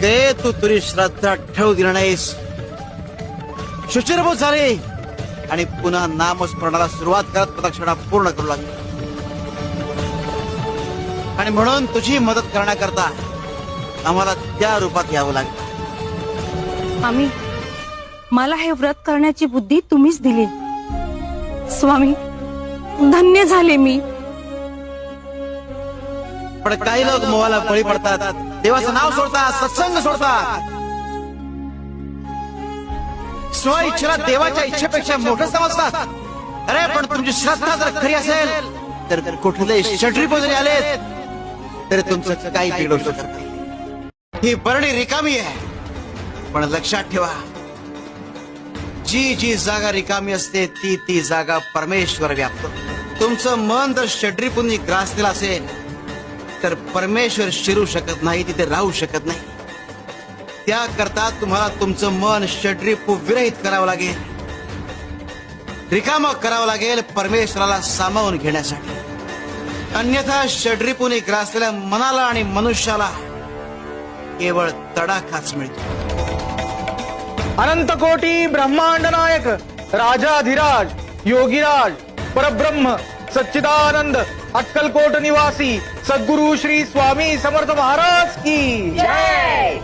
गे तू तुझी श्रद्धा ठेवू दिला नाहीस, शुचिरभूत झाली आणि पुन्हा नामस्मरणाला सुरुवात करत प्रदक्षिणा पूर्ण करू लागली. आणि म्हणून तुझी मदत करण्याकरता आम्हाला त्या रूपात यावं लागलं. स्वामी, मला हे व्रत करण्याची बुद्धी तुम्हीच दिली. स्वामी, धन्य झाले मी. पण काही लोक मोहाला बळी पडतात, देवाचं नाव सोडतात, सत्संग सोडतात, स्व इच्छेला देवाच्या इच्छेपेक्षा मोठं समजतात. अरे पण तुमची श्रद्धा जर खरी असेल तर कुठले षड्रिपू जरी आलेत तरी तुमचं काही बिघडू शकत नाही. ही बरणी रिकामी आहे, पण लक्षात ठेवा, जी जी जागा रिकामी असते ती ती जागा परमेश्वर व्यापतो. तुमचं मन जर षड्रिपूंनी ग्रासलेलं असेल तर परमेश्वर शिरू शकत नाही, तिथे राहू शकत नाही. त्याकरता तुम्हाला तुमचं मन षड्रिपू विरहित करावं लागेल, रिकामं करावं लागेल परमेश्वराला सामावून घेण्यासाठी. अन्यथा षड्रिपूंनी ग्रासलेल्या मनाला आणि मनुष्याला केवळ तडाखाच मिळतो. अनंत कोटी ब्रह्मांड नायक राजाधिराज योगीराज परब्रह्म सच्चिदानंद अक्कलकोट निवासी सद्गुरु श्री स्वामी समर्थ महाराज की जय.